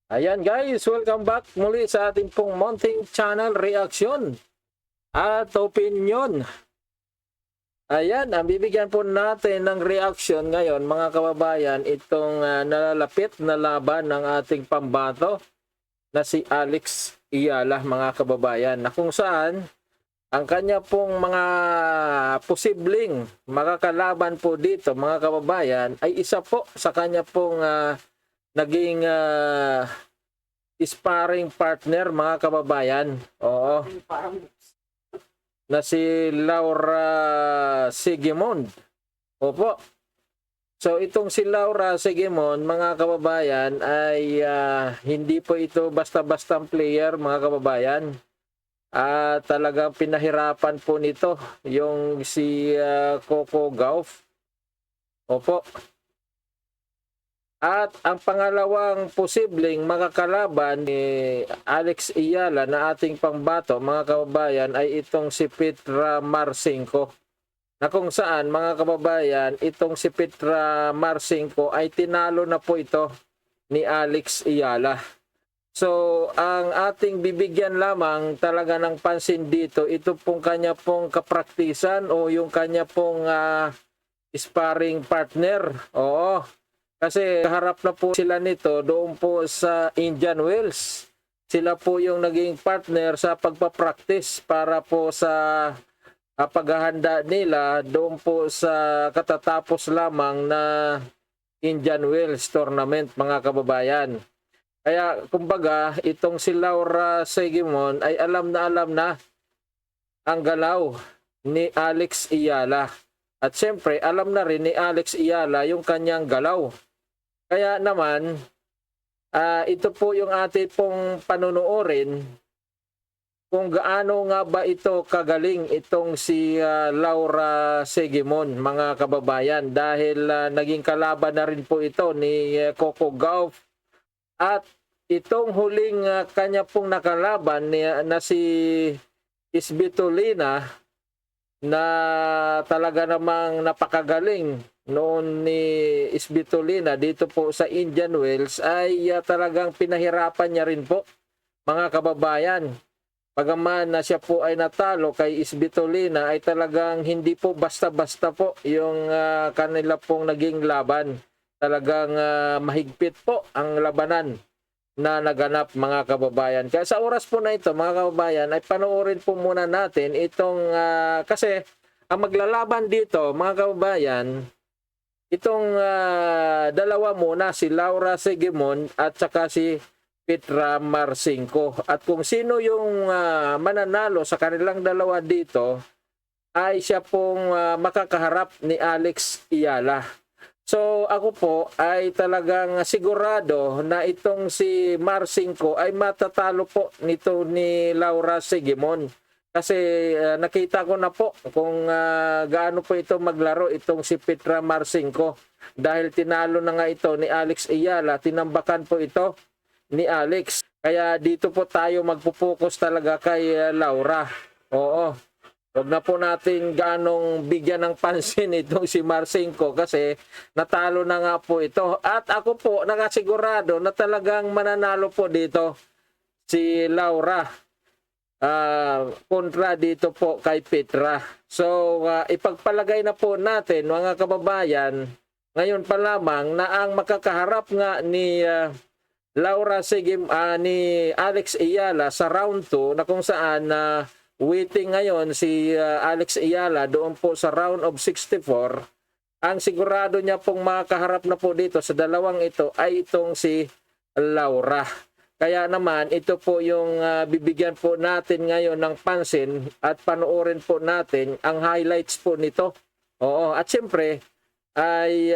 Ayan guys, welcome back muli sa ating pong Mounting Channel Reaction at Opinion. Ayan, ang bibigyan po natin ng reaction ngayon mga kababayan, itong nalalapit na laban ng ating pambato na si Alex Iyala mga kababayan, na kung saan ang kanya pong mga posibleng makakalaban po dito mga kababayan ay isa po sa kanya pong naging sparring partner mga kababayan. Oo. Na si Laura Sigismond. Opo. So itong si Laura Sigismond mga kababayan ay hindi po ito basta-bastang player mga kababayan. Talagang pinahirapan po nito yung si Coco Gauff. Opo. At ang pangalawang posibleng makakalaban ni Alex Iyala na ating pangbato mga kababayan ay itong si Petra Marcinko. Na kung saan mga kababayan, itong si Petra Marcinko ay tinalo na po ito ni Alex Iyala. So ang ating bibigyan lamang talaga ng pansin dito, ito pong kanya pong kapraktisan o yung kanya pong sparring partner. Oo. Kasi harap na po sila nito doon po sa Indian Wells. Sila po yung naging partner sa pagpapractice para po sa paghahanda nila doon po sa katatapos lamang na Indian Wells tournament mga kababayan. Kaya kumbaga itong si Laura Sigismond ay alam na ang galaw ni Alex Iyala. At siyempre alam na rin ni Alex Iyala yung kanyang galaw. Kaya naman, ito po yung ating pong panunuorin kung gaano nga ba ito kagaling itong si Laura Sigismond mga kababayan, dahil naging kalaban na rin po ito ni Coco Gauff at itong huling kanya pong nakalaban na si Svitolina na talaga namang napakagaling noon ni Svitolina dito po sa Indian Wells ay talagang pinahirapan niya rin po mga kababayan. Bagaman na siya po ay natalo kay Svitolina ay talagang hindi po basta-basta po yung kanila pong naging laban. Talagang mahigpit po ang labanan na naganap mga kababayan. Kaya sa oras po na ito mga kababayan ay panoorin po muna natin itong kasi ang maglalaban dito mga kababayan, itong dalawa muna, si Laura Sigismond at saka si Petra Marcinko. At kung sino yung mananalo sa kanilang dalawa dito ay siya pong makakaharap ni Alex Iyala. So ako po ay talagang sigurado na itong si Marcinko ay matatalo po nito ni Laura Sigismond. Kasi nakita ko na po kung gaano po ito maglaro itong si Petra Marcinko. Dahil tinalo na nga ito ni Alex Iyala, tinambakan po ito ni Alex. Kaya dito po tayo magpupokus talaga kay Laura. Oo. Huwag na po natin ganong bigyan ng pansin itong si Marcinko kasi natalo na nga po ito. At ako po nakasigurado na talagang mananalo po dito si Laura kontra dito po kay Petra. So ipagpalagay na po natin mga kababayan ngayon pa lamang na ang makakaharap nga ni Laura Sigismond ni Alex Iyala sa round 2 na kung saan waiting ngayon si Alex Iyala doon po sa round of 64. Ang sigurado niya pong makakaharap na po dito sa dalawang ito ay itong si Laura. Kaya naman ito po yung bibigyan po natin ngayon ng pansin at panoorin po natin ang highlights po nito. Oo, at siyempre ay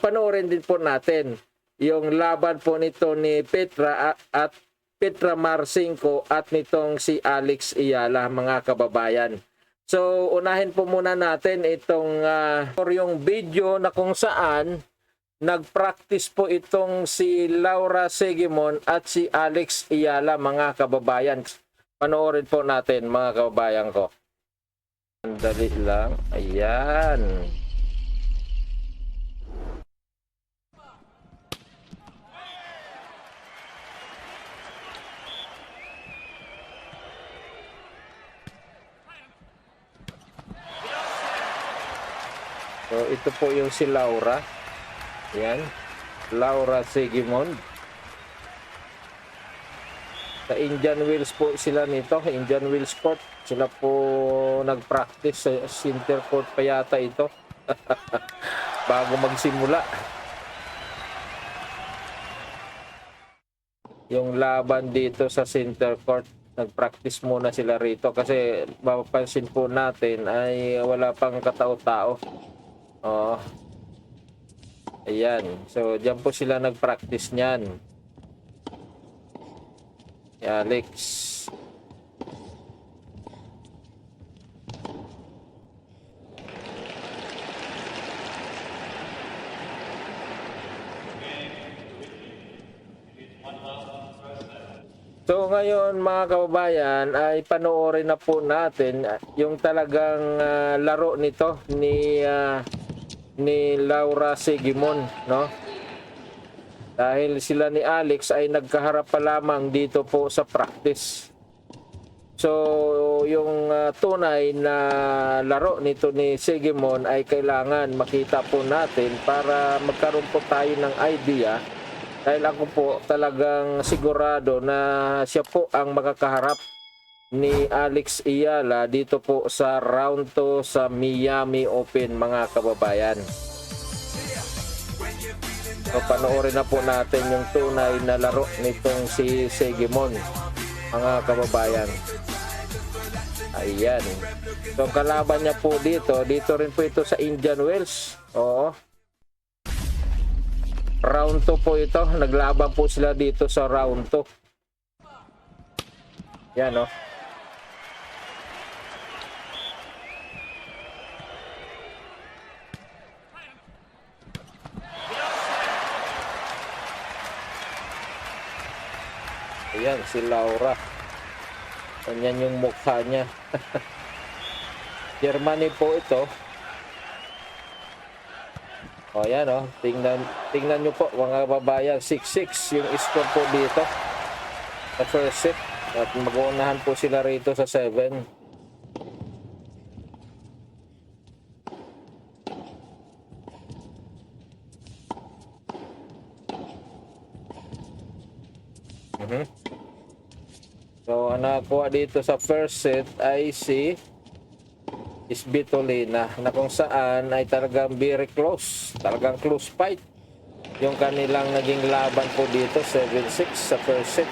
panoorin din po natin yung laban po nito ni Petra at Petra Marcinko at nitong si Alex Iyala mga kababayan. So unahin po muna natin itong yung video na kung saan nagpractice po itong si Laura Sigismond at si Alex Iyala mga kababayan. Panoorin po natin mga kababayan ko. Dali lang. Ayan. So ito po yung si Laura. Yan. Laura Sigmund. Sa Indian Wells po sila nito. Indian Wells Court. Sila po nag-practice sa center court pa yata ito. Bago magsimula. Yung laban dito sa center court, nag-practice muna sila rito kasi mapapansin po natin ay wala pang katao-tao. Oh. Ayan. So, diyan po sila nag-practice niyan. Alex. So ngayon mga kababayan ay panoorin na po natin yung talagang laro nito ni Laura Sigmund, no? Dahil sila ni Alex ay nagkaharap pa lamang dito po sa practice. So yung tunay na laro nito ni Sigmund ay kailangan makita po natin para magkaroon po tayo ng idea. Dahil ako po talagang sigurado na siya po ang makakaharap ni Alex Ayala dito po sa round 2 sa Miami Open mga kababayan. So panoorin na po natin yung tunay na laro nitong si Sigmund mga kababayan. Ayan. So kalaban niya po dito rin po ito sa Indian Wells. Oo. Round 2 po ito. Naglaban po sila dito sa round 2. Yan, no? Ayan, si Laura. Ganyan yung mukha niya. Germany po ito. O yan o, tingnan nyo po mga kababayan, 6-6 yung score po dito sa first set at mag-uunahan po sila rito sa 7. So ang nakakuha dito sa first set ay si Svitolina na kung saan ay talagang very close, talagang close fight yung kanilang naging laban po dito, 7-6 sa first set.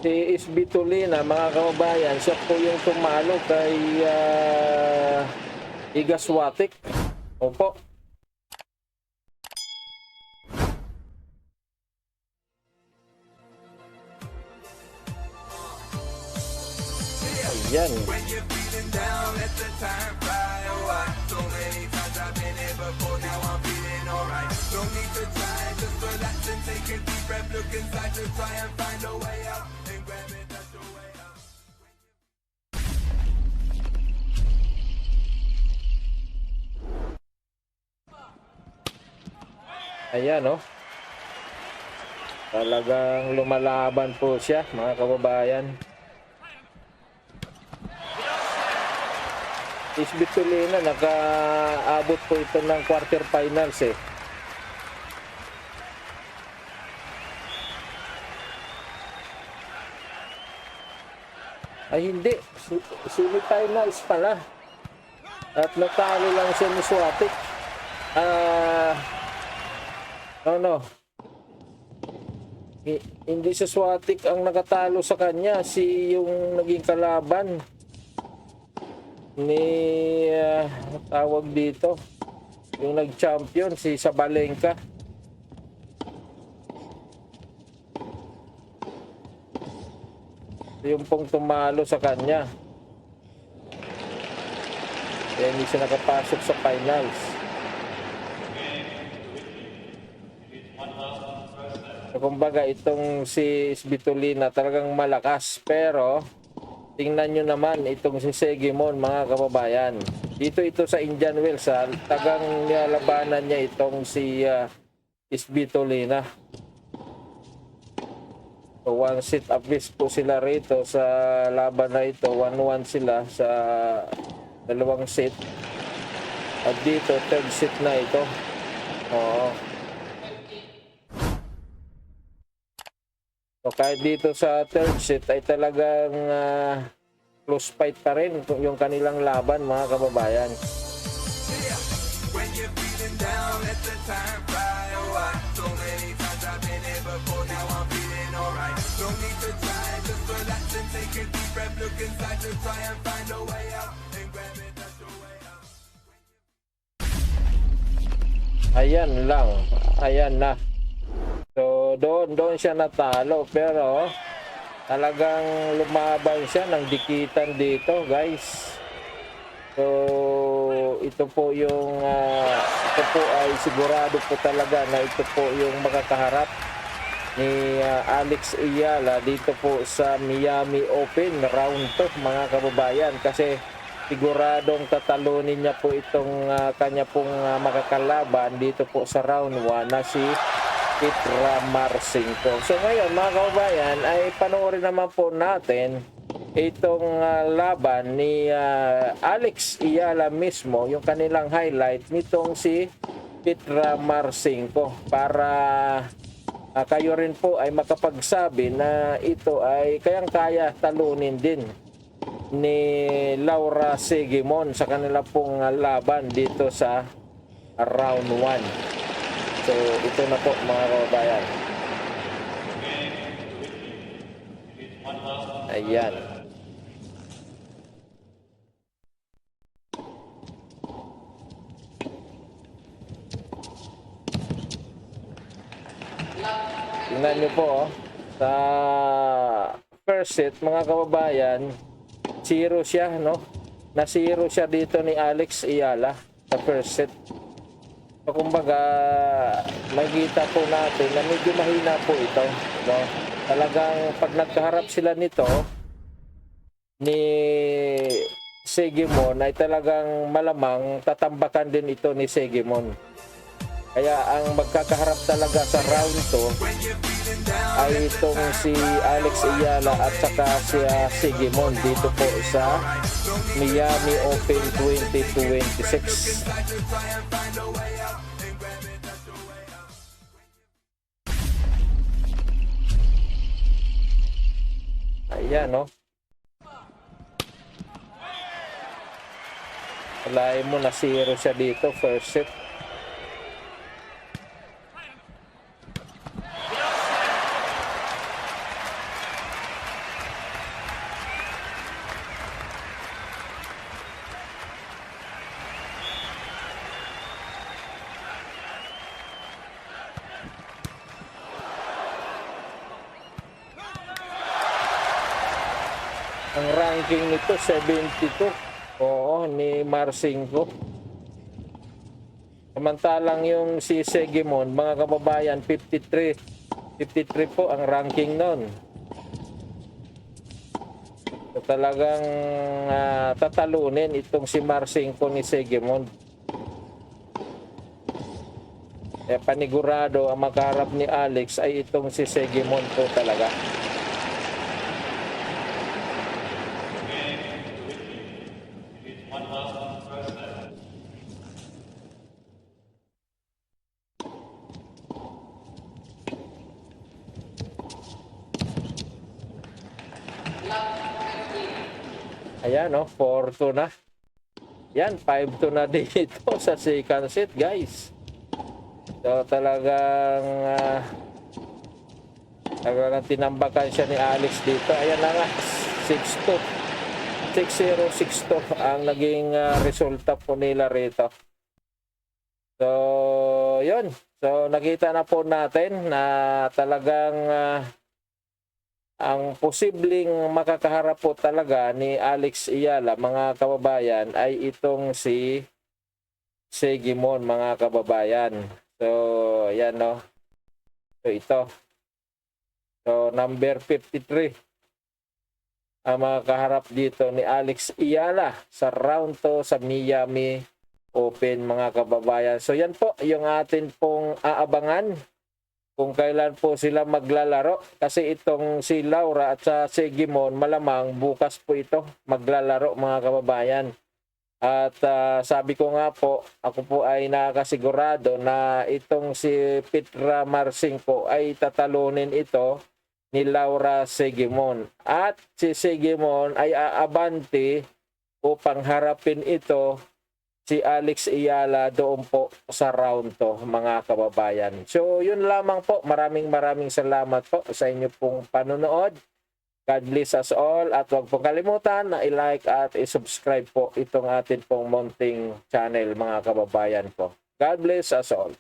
Si Svitolina mga kababayan, siya po yung tumalo kay Iga Swiatek. Opo. Ayan. Ayan, no? Talagang lumalaban po siya, mga kababayan. Svitolina, nakaabot po ito ng quarterfinals eh. Ay hindi, semifinals pala. At natalo lang siya ni Swiatek. No. Hindi sa Swiatek ang nakatalo sa kanya, si yung naging kalaban ni tawag dito, yung nag-champion si Sabalenka. Yung pong tumalo sa kanya. Kaya hindi siya nakapasok sa finals. kumbaga itong si Svitolina talagang malakas, pero tingnan nyo naman itong si Segimon, mga kababayan. Dito ito sa Indian Wells, tagang nilalabanan niya itong si Svitolina. So, one set apiece po sila rito sa laban na ito. 1-1 sila sa dalawang set. At dito, third set na ito. Oo. So, kahit dito sa third set ay talagang close fight pa rin yung kanilang laban, mga kababayan. Ayan lang. Ayan na. So, doon siya natalo, pero talagang lumaban siya ng dikitan dito, guys. So, ito po yung ito po ay sigurado po talaga na ito po yung makakaharap ni Alex Ayala dito po sa Miami Open round 2, mga kababayan, kasi siguradong tatalunin niya po itong kanya pong makakalaban dito po sa round 1 na si Petra Marcinko. So ngayon, mga kababayan, ay panoorin naman po natin itong laban ni Alex Ayala mismo, yung kanilang highlight nitong si Petra Marcinko, para kayo rin po ay makapagsabi na ito ay kayang-kaya talunin din ni Laura Segimon sa kanila pong laban dito sa round 1. So, ito na po, mga kababayan. Ayan. Tingnan nyo po, sa first set, mga kababayan, 0 siya, no? Na 0 siya dito ni Alex Ayala sa first set. So, kumbaga, makikita po natin na medyo mahina po ito, no? Talagang pag nagkaharap sila nito ni Segimon ay talagang malamang tatambakan din ito ni Segimon. Kaya ang magkakaharap talaga sa round 2 ay itong si Alex Ayala at saka si Segimon dito po sa Miami Open 2026. Ayan, no? Alayin mo na 0 siya dito, first set. Ang ranking nito 72. Oo, ni Marcinko. Samantalang yung si Segimon, mga kababayan, 53. 53 po ang ranking nun. So, talagang tatalunin itong si Marcinko ni Segimon. Panigurado ang makaharap ni Alex ay itong si Segimon po talaga. Ayan, no? 4-2 na. Yan, 5-2 na dito sa second set, guys. So, talagang tinambakan siya ni Alex dito. Ayan na nga, 6-2. 6-0, 6-2 ang naging resulta po nila rito. So, yun. So, nakita na po natin na talagang ang posibleng makakaharap po talaga ni Alex Ayala, mga kababayan, ay itong si Segimon, mga kababayan. So, yan, no. So, ito. So, number 53. Ang mga kaharap dito ni Alex Iyala sa round 2 sa Miami Open, mga kababayan. So, yan po yung atin pong aabangan kung kailan po sila maglalaro. Kasi itong si Laura at sa Sigmon, malamang bukas po ito maglalaro, mga kababayan. At sabi ko nga po, ako po ay nakasigurado na itong si Petra Marcinko ay tatalunin ito ni Laura Sigmon. At si Sigmon ay aabante upang harapin ito si Alex Iyala doon po sa round 2, mga kababayan. So yun lamang po. Maraming salamat po sa inyo pong panonood. God bless us all at huwag pong kalimutan na i-like at i-subscribe po itong atin pong munting channel, mga kababayan po. God bless us all.